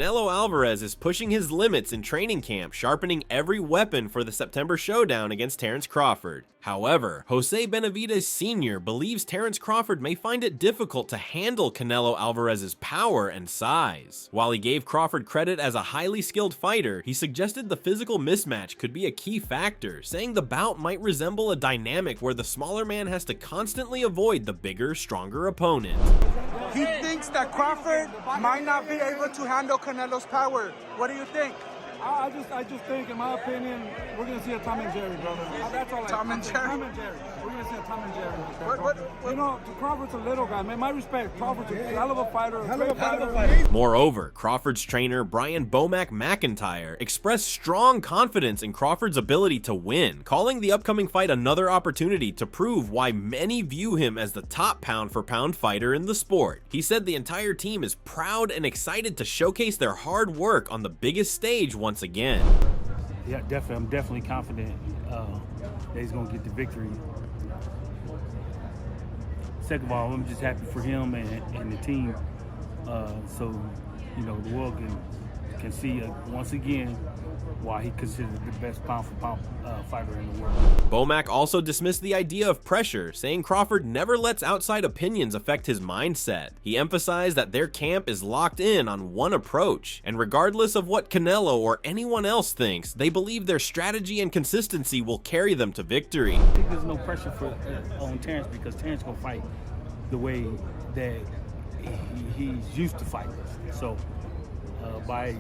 Canelo Alvarez is pushing his limits in training camp, sharpening every weapon for the September showdown against Terence Crawford. However, Jose Benavidez Sr. believes Terence Crawford may find it difficult to handle Canelo Alvarez's power and size. While he gave Crawford credit as a highly skilled fighter, he suggested the physical mismatch could be a key factor, saying the bout might resemble a dynamic where the smaller man has to constantly avoid the bigger, stronger opponent. He thinks that Crawford might not be able to handle Canelo's power. What do you think? I just think, in my opinion, we're gonna see a Tom and Jerry, brother. That's all. Tom and Jerry. Tom and Jerry. We're gonna see a Tom and Jerry. What? You know, Crawford's a little guy, man. My respect. Crawford's a hell of a fighter. Moreover, Crawford's trainer Brian Bomac McIntyre expressed strong confidence in Crawford's ability to win, calling the upcoming fight another opportunity to prove why many view him as the top pound-for-pound fighter in the sport. He said the entire team is proud and excited to showcase their hard work on the biggest stage once again. Yeah, definitely. I'm definitely confident that he's gonna get the victory. Second of all, I'm just happy for him and the team, so you know the world can see once again why he considered the best pound-for-pound fighter in the world. Bomac also dismissed the idea of pressure, saying Crawford never lets outside opinions affect his mindset. He emphasized that their camp is locked in on one approach, and regardless of what Canelo or anyone else thinks, they believe their strategy and consistency will carry them to victory. I think there's no pressure on Terence because Terence gonna fight the way that he's used to fighting. So by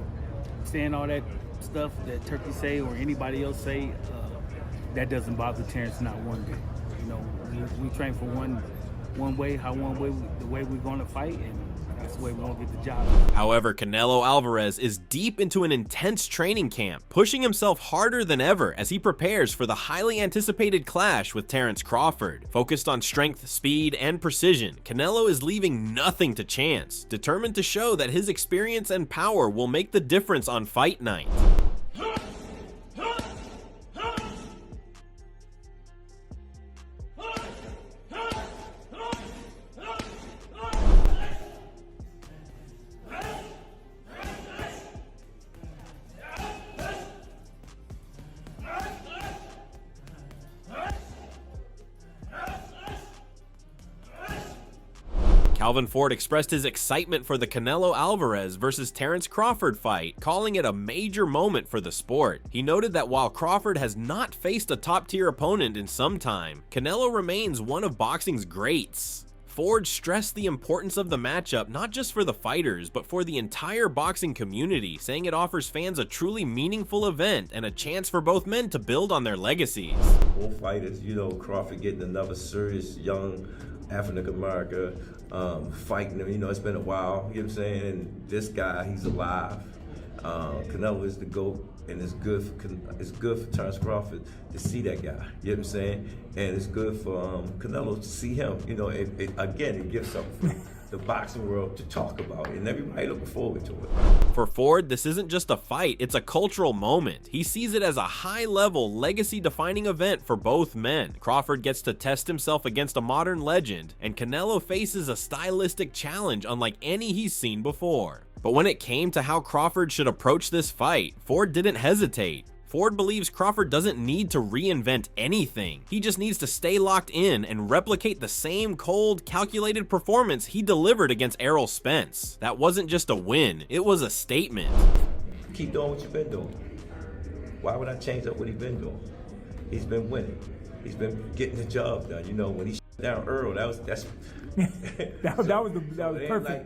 saying all that stuff that Turkey say or anybody else say, that doesn't bother Terence not one bit. You know, we train for one way, the way we're gonna fight, and that's the way we're gonna get the job. However, Canelo Alvarez is deep into an intense training camp, pushing himself harder than ever as he prepares for the highly anticipated clash with Terence Crawford. Focused on strength, speed, and precision, Canelo is leaving nothing to chance, determined to show that his experience and power will make the difference on fight night. Calvin Ford expressed his excitement for the Canelo Alvarez versus Terence Crawford fight, calling it a major moment for the sport. He noted that while Crawford has not faced a top-tier opponent in some time, Canelo remains one of boxing's greats. Ford stressed the importance of the matchup not just for the fighters, but for the entire boxing community, saying it offers fans a truly meaningful event and a chance for both men to build on their legacies. Both fighters, you know, Crawford getting another serious young African-American fighting him. You know, it's been a while, you know what I'm saying? And this guy, he's alive. Canelo is the GOAT, and it's good for Terence Crawford to see that guy, you know what I'm saying? And it's good for Canelo to see him. You know, again, it gives something for the boxing world to talk about, and everybody looking forward to it. For Ford, this isn't just a fight, it's a cultural moment. He sees it as a high-level, legacy-defining event for both men. Crawford gets to test himself against a modern legend, and Canelo faces a stylistic challenge unlike any he's seen before. But when it came to how Crawford should approach this fight, Ford didn't hesitate. Ford believes Crawford doesn't need to reinvent anything. He just needs to stay locked in and replicate the same cold, calculated performance he delivered against Errol Spence. That wasn't just a win, it was a statement. Keep doing what you've been doing. Why would I change up what he's been doing? He's been winning. He's been getting the job done. You know, when he shut down Earl, that was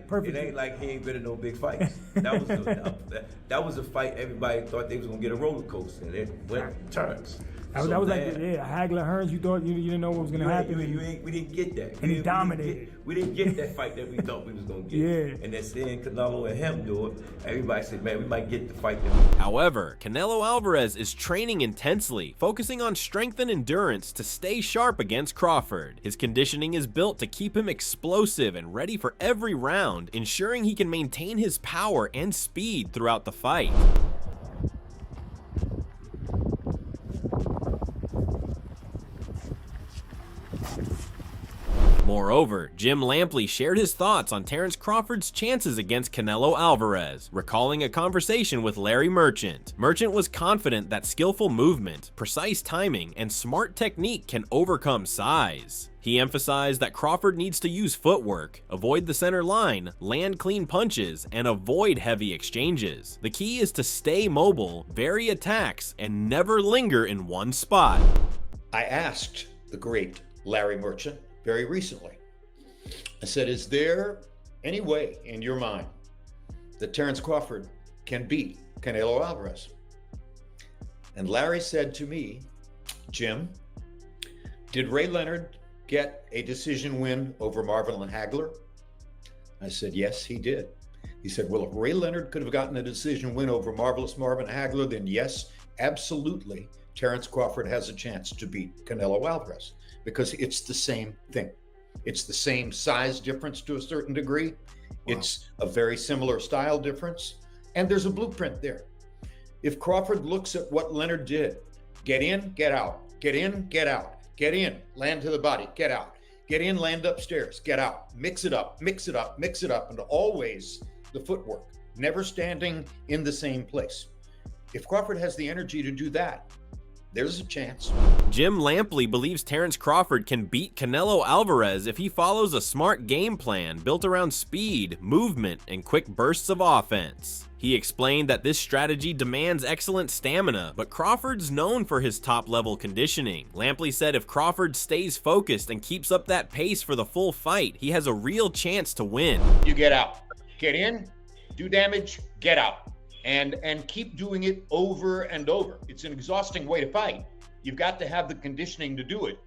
perfect. It ain't like he ain't been in no big fights. That was a fight everybody thought they was gonna get a roller coaster, and it went turns. That was like Hagler Hearns. You thought you didn't know what was gonna happen. We didn't get that. And he dominated. We didn't get that fight that we thought we was gonna get. Yeah. And then seeing Canelo and him do it, everybody said, man, we might get the fight. However, Canelo Alvarez is training intensely, focusing on strength and endurance to stay sharp against Crawford. His conditioning is built to keep him explosive and ready for every round, ensuring he can maintain his power and speed throughout the fight. Moreover, Jim Lampley shared his thoughts on Terence Crawford's chances against Canelo Alvarez, recalling a conversation with Larry Merchant. Merchant was confident that skillful movement, precise timing, and smart technique can overcome size. He emphasized that Crawford needs to use footwork, avoid the center line, land clean punches, and avoid heavy exchanges. The key is to stay mobile, vary attacks, and never linger in one spot. I asked the great Larry Merchant very recently. I said, is there any way in your mind that Terence Crawford can beat Canelo Alvarez? And Larry said to me, Jim, did Ray Leonard get a decision win over Marvin Hagler? I said, yes, he did. He said, well, if Ray Leonard could have gotten a decision win over Marvelous Marvin Hagler, then yes, absolutely, Terence Crawford has a chance to beat Canelo Alvarez, because it's the same thing. It's the same size difference to a certain degree. Wow. It's a very similar style difference, and there's a blueprint there. If Crawford looks at what Leonard did, get in, get out, get in, get out, get in, land to the body, get out, get in, land upstairs, get out, mix it up, mix it up, mix it up, and always the footwork, never standing in the same place. If Crawford has the energy to do that, there's a chance. Jim Lampley believes Terence Crawford can beat Canelo Alvarez if he follows a smart game plan built around speed, movement, and quick bursts of offense. He explained that this strategy demands excellent stamina, but Crawford's known for his top-level conditioning. Lampley said if Crawford stays focused and keeps up that pace for the full fight, he has a real chance to win. You get out, get in, do damage, get out. And keep doing it over and over. It's an exhausting way to fight. You've got to have the conditioning to do it.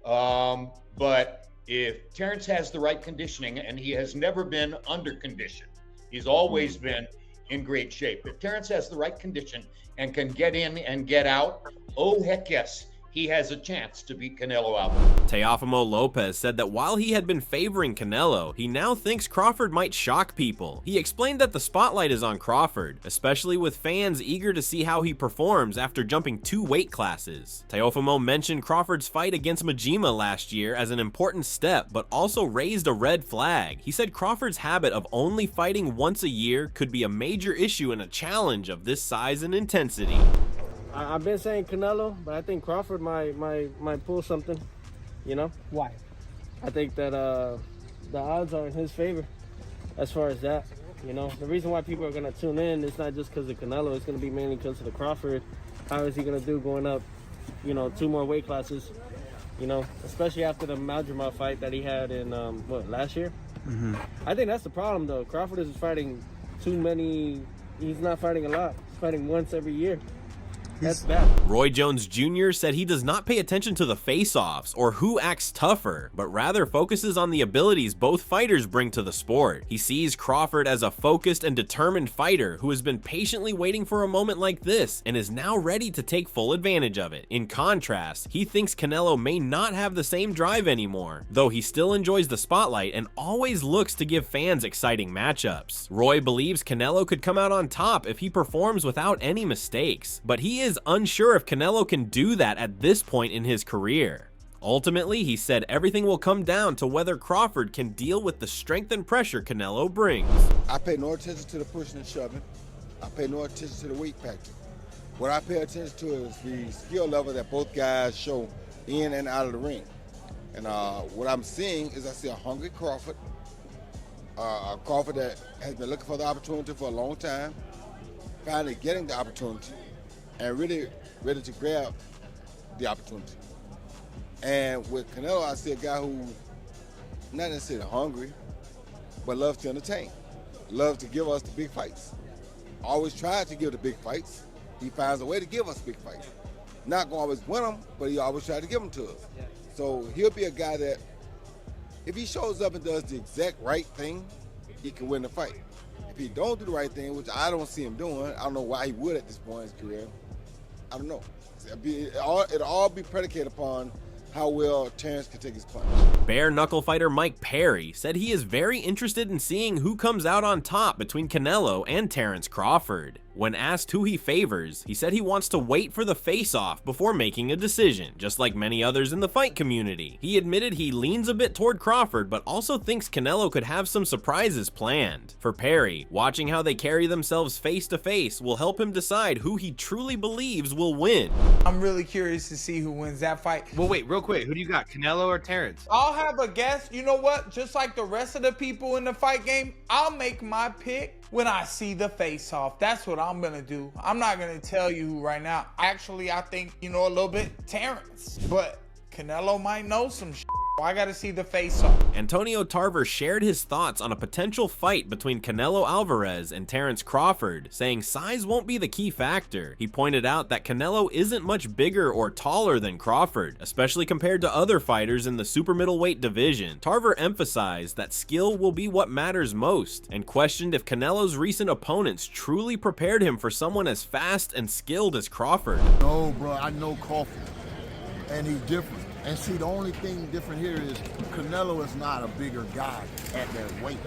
But if Terence has the right conditioning, and he has never been under conditioned, he's always been in great shape. If Terence has the right condition and can get in and get out, oh heck yes, he has a chance to beat Canelo Alvarez. Teofimo Lopez said that while he had been favoring Canelo, he now thinks Crawford might shock people. He explained that the spotlight is on Crawford, especially with fans eager to see how he performs after jumping 2 weight classes. Teofimo mentioned Crawford's fight against Majima last year as an important step, but also raised a red flag. He said Crawford's habit of only fighting once a year could be a major issue in a challenge of this size and intensity. I've been saying Canelo, but I think Crawford might pull something, you know? Why? I think that the odds are in his favor as far as that, you know? The reason why people are going to tune in, it's not just because of Canelo, it's going to be mainly because of the Crawford. How is he going to do going up, you know, 2 more weight classes, you know? Especially after the Majima fight that he had in, last year? Mm-hmm. I think that's the problem, though. Crawford is fighting too many, he's not fighting a lot. He's fighting once every year. That's bad. Roy Jones Jr. said he does not pay attention to the face-offs or who acts tougher, but rather focuses on the abilities both fighters bring to the sport. He sees Crawford as a focused and determined fighter who has been patiently waiting for a moment like this and is now ready to take full advantage of it. In contrast, he thinks Canelo may not have the same drive anymore, though he still enjoys the spotlight and always looks to give fans exciting matchups. Roy believes Canelo could come out on top if he performs without any mistakes, but he is unsure if Canelo can do that at this point in his career. Ultimately, he said everything will come down to whether Crawford can deal with the strength and pressure Canelo brings. I pay no attention to the pushing and shoving. I pay no attention to the weight factor. What I pay attention to is the skill level that both guys show in and out of the ring. And what I'm seeing is I see a hungry Crawford, a Crawford that has been looking for the opportunity for a long time, finally getting the opportunity, and really ready to grab the opportunity. And with Canelo, I see a guy who, not necessarily hungry, but loves to entertain, loves to give us the big fights. Always tries to give the big fights. He finds a way to give us big fights. Not gonna always win them, but he always tries to give them to us. So he'll be a guy that, if he shows up and does the exact right thing, he can win the fight. If he don't do the right thing, which I don't see him doing, I don't know why he would at this point in his career. I don't know. It'll all be predicated upon how well Terence can take his punch. Bare knuckle fighter Mike Perry said he is very interested in seeing who comes out on top between Canelo and Terence Crawford. When asked who he favors, he said he wants to wait for the face-off before making a decision, just like many others in the fight community. He admitted he leans a bit toward Crawford, but also thinks Canelo could have some surprises planned. For Perry, watching how they carry themselves face-to-face will help him decide who he truly believes will win. I'm really curious to see who wins that fight. Well, wait, real quick. Who do you got, Canelo or Terence? I'll have a guess. You know what? Just like the rest of the people in the fight game, I'll make my pick when I see the face-off. That's what I'm gonna do. I'm not gonna tell you who right now. Actually, I think, you know, a little bit Terence, but Canelo might know some shit. I gotta see the face-off. Antonio Tarver shared his thoughts on a potential fight between Canelo Alvarez and Terence Crawford, saying size won't be the key factor. He pointed out that Canelo isn't much bigger or taller than Crawford, especially compared to other fighters in the super middleweight division. Tarver emphasized that skill will be what matters most, and questioned if Canelo's recent opponents truly prepared him for someone as fast and skilled as Crawford. No, bro, I know Crawford, and he's different. And see, the only thing different here is Canelo is not a bigger guy at that weight.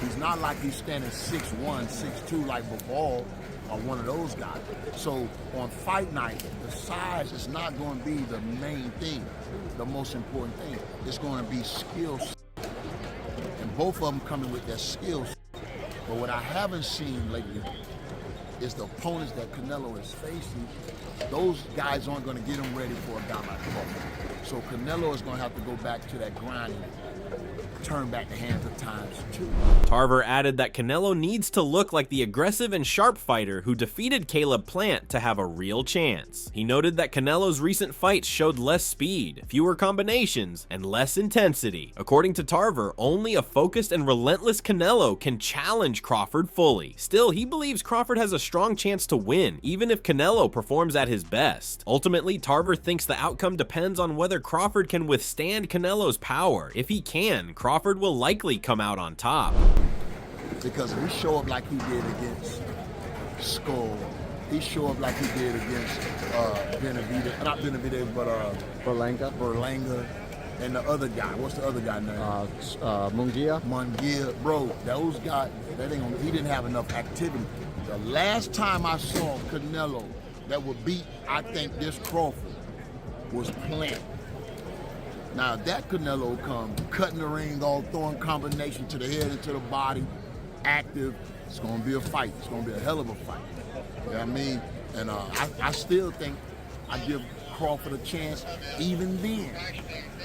He's not like he's standing 6'1", 6'2", like Bivol or one of those guys. So on fight night, the size is not going to be the main thing. The most important thing is going to be skill. And both of them coming with their skills. But what I haven't seen lately is the opponents that Canelo is facing. Those guys aren't going to get him ready for a guy like Crawford. So Canelo is going to have to go back to that grinding, turn back the hands of times too. Tarver added that Canelo needs to look like the aggressive and sharp fighter who defeated Caleb Plant to have a real chance. He noted that Canelo's recent fights showed less speed, fewer combinations, and less intensity. According to Tarver, only a focused and relentless Canelo can challenge Crawford fully. Still, he believes Crawford has a strong chance to win, even if Canelo performs at his best. Ultimately, Tarver thinks the outcome depends on whether Crawford can withstand Canelo's power. If he can, Crawford will likely come out on top. Because if he show up like he did against Skull, he show up like he did against Benavidez, not Benavidez, but Berlanga, and the other guy. What's the other guy name? Munguia. Bro, those guys, he didn't have enough activity. The last time I saw Canelo that would beat, I think, this Crawford was Plant. Now, if that Canelo come cutting the ring off, throwing combination to the head and to the body, active, it's going to be a fight. It's going to be a hell of a fight. You know what I mean? And I still think I give Crawford a chance even then.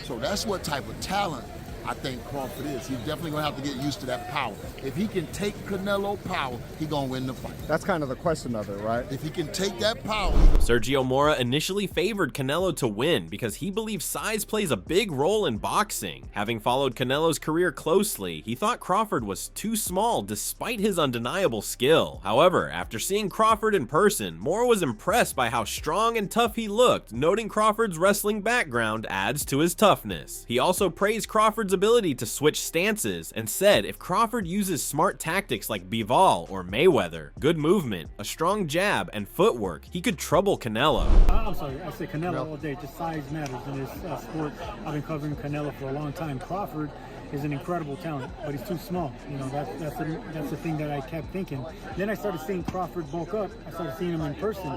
So that's what type of talent I think Crawford is. He's definitely going to have to get used to that power. If he can take Canelo power, he's going to win the fight. That's kind of the question of it, right? If he can take that power. Sergio Mora initially favored Canelo to win because he believes size plays a big role in boxing. Having followed Canelo's career closely, he thought Crawford was too small despite his undeniable skill. However, after seeing Crawford in person, Mora was impressed by how strong and tough he looked, noting Crawford's wrestling background adds to his toughness. He also praised Crawford's ability to switch stances and said if Crawford uses smart tactics like Bivol or Mayweather, good movement, a strong jab, and footwork, he could trouble Canelo. I'm sorry, I say Canelo all day. Just size matters in this sport. I've been covering Canelo for a long time. Crawford is an incredible talent, but he's too small. You know, that's the thing that I kept thinking. Then I started seeing Crawford bulk up. I started seeing him in person,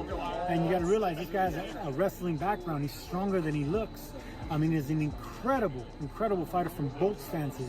and you got to realize this guy has a wrestling background. He's stronger than he looks. I mean, he's an incredible fighter from both stances.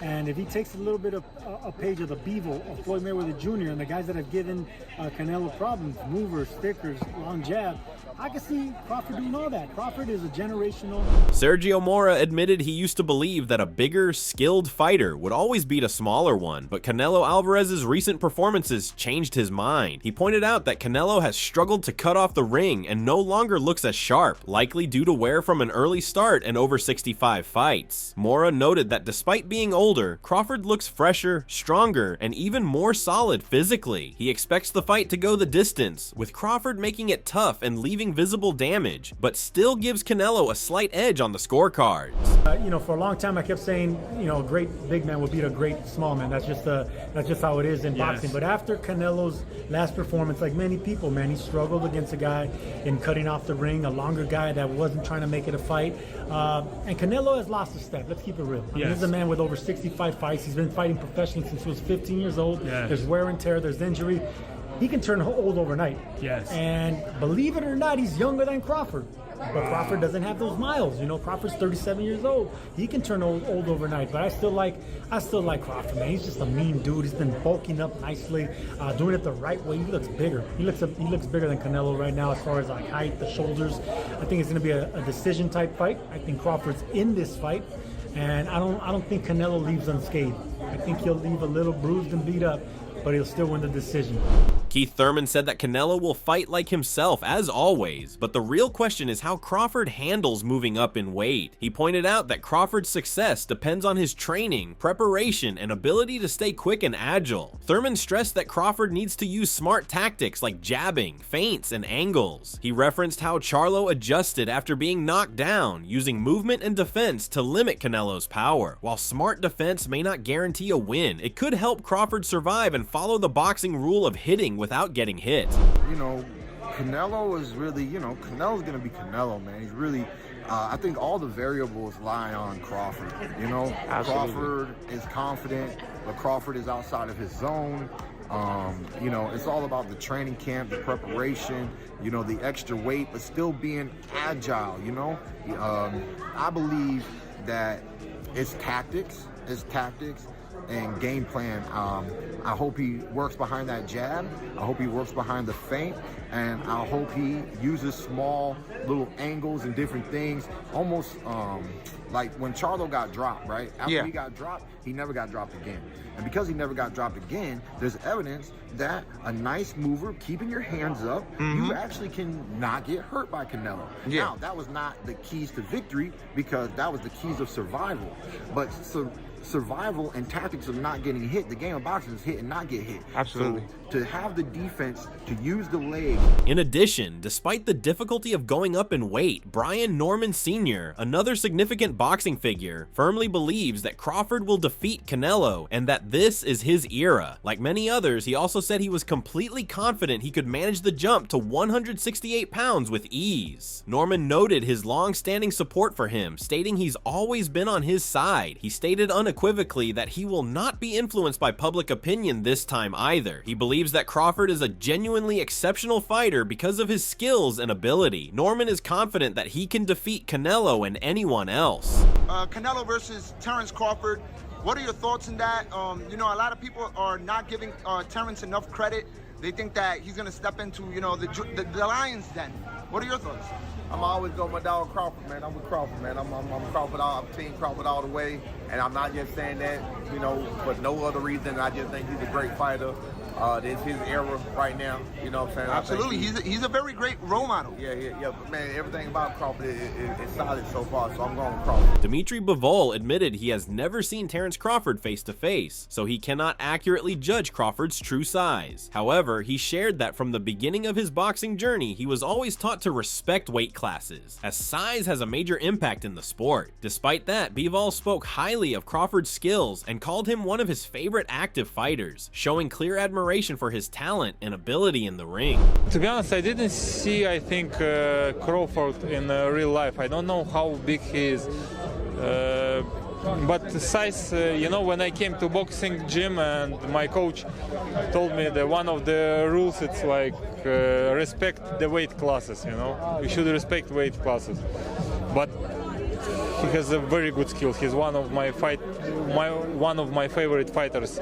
And if he takes a little bit of a page of the Bivol of Floyd Mayweather Jr. and the guys that have given Canelo problems, movers, stickers, long jab, I can see Crawford doing all that. Crawford is a generational. Sergio Mora admitted he used to believe that a bigger, skilled fighter would always beat a smaller one, but Canelo Alvarez's recent performances changed his mind. He pointed out that Canelo has struggled to cut off the ring and no longer looks as sharp, likely due to wear from an early start and over 65 fights. Mora noted that despite being older, Crawford looks fresher, stronger, and even more solid physically. He expects the fight to go the distance, with Crawford making it tough and leaving visible damage, but still gives Canelo a slight edge on the scorecards. You know, for a long time I kept saying, you know, a great big man would beat a great small man. That's just how it is in boxing. But after Canelo's last performance, like many people, man, he struggled against a guy in cutting off the ring, a longer guy that wasn't trying to make it a fight. And Canelo has lost a step. Let's keep it real. I mean, he's a man with over 65 fights. He's been fighting professionally since he was 15 years old. There's wear and tear, there's injury. he can turn old overnight. Yes. And believe it or not, he's younger than Crawford. But Crawford doesn't have those miles. You know, Crawford's 37 years old. He can turn old overnight. But I still like Crawford, man. He's just a mean dude. He's been bulking up nicely, doing it the right way. He looks bigger. He looks bigger than Canelo right now as far as like height, the shoulders. I think it's going to be a decision type fight. I think Crawford's in this fight, and I don't think Canelo leaves unscathed. I think he'll leave a little bruised and beat up, but he'll still win the decision. Keith Thurman said that Canelo will fight like himself, as always, but the real question is how Crawford handles moving up in weight. He pointed out that Crawford's success depends on his training, preparation, and ability to stay quick and agile. Thurman stressed that Crawford needs to use smart tactics like jabbing, feints, and angles. He referenced how Charlo adjusted after being knocked down, using movement and defense to limit Canelo's power. While smart defense may not guarantee a win, it could help Crawford survive and follow the boxing rule of hitting without getting hit. You know, Canelo is really, Canelo's going to be Canelo, man. He's really, I think all the variables lie on Crawford. You know, Absolutely. Crawford is confident, but Crawford is outside of his zone. You know, it's all about the training camp, the preparation, you know, the extra weight, but still being agile, you know. I believe that it's tactics and game plan. I hope he works behind that jab. I hope he works behind the feint, and I hope he uses small little angles and different things, almost like when Charlo got dropped, right? After he got dropped, he never got dropped again. And because he never got dropped again, there's evidence that a nice mover, keeping your hands up, you actually can not get hurt by Canelo. Now, that was not the keys to victory, because that was the keys of survival. But survival and tactics of not getting hit. The game of boxing is hit and not get hit. Absolutely. So to have the defense, to use the leg. In addition, despite the difficulty of going up in weight, Brian Norman Sr., another significant boxing figure, firmly believes that Crawford will defeat Canelo and that this is his era. Like many others, he also said he was completely confident he could manage the jump to 168 pounds with ease. Norman noted his long-standing support for him, stating he's always been on his side. He stated unequivocally that he will not be influenced by public opinion this time either. He believes that Crawford is a genuinely exceptional fighter because of his skills and ability. Norman is confident that he can defeat Canelo and anyone else. Canelo versus Terence Crawford. What are your thoughts on that? You know, a lot of people are not giving Terence enough credit. They think that he's gonna step into, you know, the lion's den. What are your thoughts? I'm always going with my dog Crawford, man. I'm with Crawford, man. I'm Crawford, I'm team Crawford all the way. And I'm not just saying that, you know, for no other reason. I just think he's a great fighter. This is his era right now. You know what I'm saying? Absolutely. He's a very great role model. Yeah. Man, everything about Crawford is solid so far, so I'm going with Crawford. Dimitri Bivol admitted he has never seen Terence Crawford face to face, so he cannot accurately judge Crawford's true size. However, he shared that from the beginning of his boxing journey, he was always taught to respect weight classes, as size has a major impact in the sport. Despite that, Bivol spoke highly of Crawford's skills and called him one of his favorite active fighters, showing clear admiration for his talent and ability in the ring. To be honest, I didn't see, I think, Crawford in real life. I don't know how big he is. But the size, you know, when I came to boxing gym and my coach told me that one of the rules, it's like respect the weight classes, you know. You should respect weight classes. But he has a very good skill. He's one of my favorite fighters,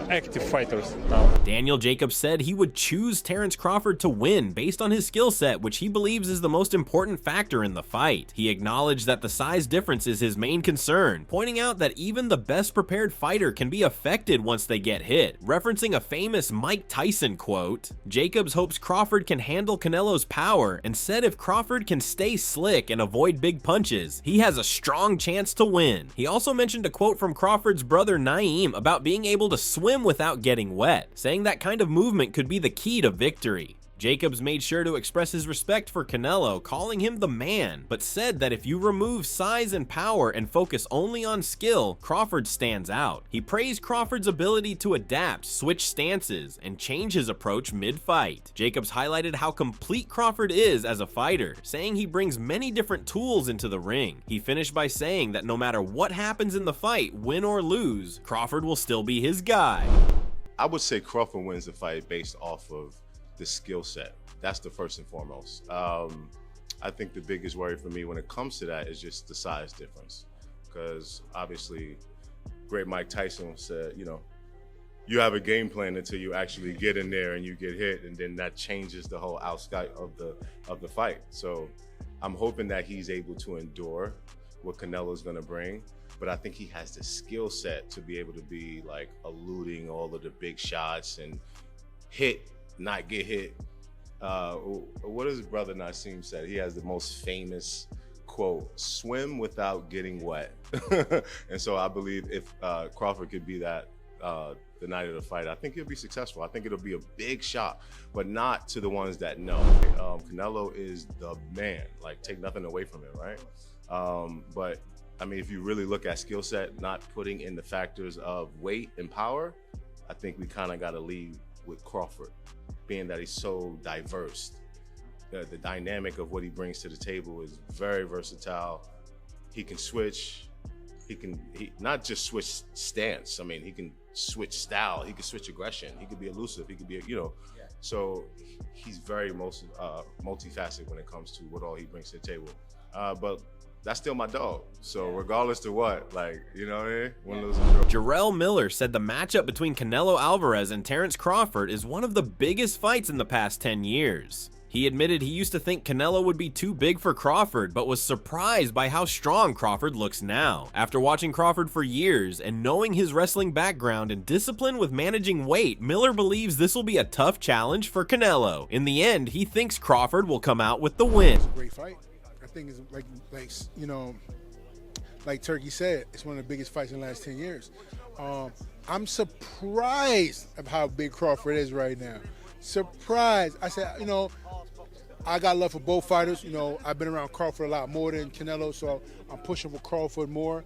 active fighters now. Daniel Jacobs said he would choose Terence Crawford to win based on his skill set, which he believes is the most important factor in the fight. He acknowledged that the size difference is his main concern, pointing out that even the best prepared fighter can be affected once they get hit, referencing a famous Mike Tyson quote. Jacobs hopes Crawford can handle Canelo's power and said if Crawford can stay slick and avoid big punches, he has a strong chance to win. He also mentioned a quote from Crawford's brother Naeem about being able to swim without getting wet, saying that kind of movement could be the key to victory. Jacobs made sure to express his respect for Canelo, calling him the man, but said that if you remove size and power and focus only on skill, Crawford stands out. He praised Crawford's ability to adapt, switch stances, and change his approach mid-fight. Jacobs highlighted how complete Crawford is as a fighter, saying he brings many different tools into the ring. He finished by saying that no matter what happens in the fight, win or lose, Crawford will still be his guy. I would say Crawford wins the fight based off of the skill set. That's the first and foremost. I think the biggest worry for me when it comes to that is just the size difference. Because obviously, great Mike Tyson said, you know, you have a game plan until you actually get in there and you get hit, and then that changes the whole outcome of the fight. So I'm hoping that he's able to endure what Canelo's gonna bring, but I think he has the skill set to be able to be like eluding all of the big shots and hit, not get hit. What does brother Nassim said? He has the most famous quote, swim without getting wet. And so I believe if Crawford could be that the night of the fight, I think he'll be successful. I think it'll be a big shot, but not to the ones that know. Canelo is the man, like take nothing away from him, right? But I mean, if you really look at skill set, not putting in the factors of weight and power, I think we kind of got to lead with Crawford, being that he's so diverse. The dynamic of what he brings to the table is very versatile. He can switch. He not just switch stance. I mean, he can switch style. He can switch aggression. He could be elusive. He could be, you know. So he's very multifaceted when it comes to what all he brings to the table. But that's still my dog. So regardless to what, like, you know what I mean? One of those. Jarrell Miller said the matchup between Canelo Alvarez and Terence Crawford is one of the biggest fights in the past 10 years. He admitted he used to think Canelo would be too big for Crawford, but was surprised by how strong Crawford looks now. After watching Crawford for years and knowing his wrestling background and discipline with managing weight, Miller believes this will be a tough challenge for Canelo. In the end, he thinks Crawford will come out with the win. It's a great fight. I think it's like you know, like Turkey said, it's one of the biggest fights in the last 10 years. I'm surprised of how big Crawford is right now. Surprised. I said, you know, I got love for both fighters. You know, I've been around Crawford a lot more than Canelo, so I'm pushing for Crawford more.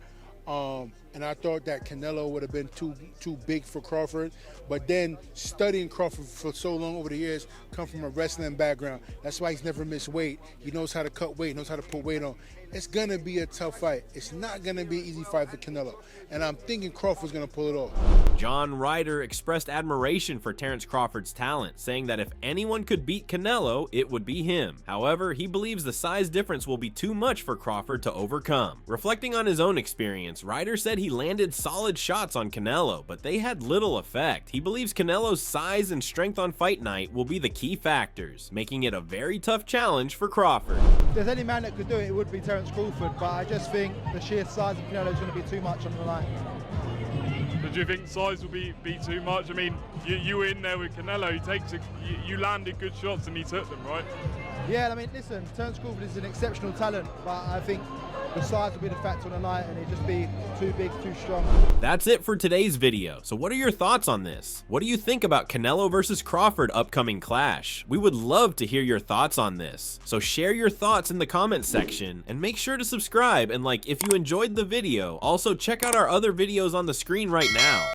And I thought that Canelo would have been too big for Crawford. But then studying Crawford for so long over the years, come from a wrestling background. That's why he's never missed weight. He knows how to cut weight, knows how to put weight on. It's gonna be a tough fight. It's not gonna be an easy fight for Canelo. And I'm thinking Crawford's gonna pull it off. John Ryder expressed admiration for Terence Crawford's talent, saying that if anyone could beat Canelo, it would be him. However, he believes the size difference will be too much for Crawford to overcome. Reflecting on his own experience, Ryder said he landed solid shots on Canelo, but they had little effect. He believes Canelo's size and strength on fight night will be the key factors, making it a very tough challenge for Crawford. If there's any man that could do it, it would be Terence Crawford, but I just think the sheer size of Canelo is going to be too much on the night. But do you think size will be too much? I mean, you were in there with Canelo, you landed good shots and he took them, right? Yeah, I mean, listen, Terence Crawford is an exceptional talent, but I think the size will be the factor on the night and it'd just be too big, too strong. That's it for today's video. So what are your thoughts on this? What do you think about Canelo versus Crawford upcoming clash? We would love to hear your thoughts on this. So share your thoughts in the comment section and make sure to subscribe and like if you enjoyed the video. Also check out our other videos on the screen right now.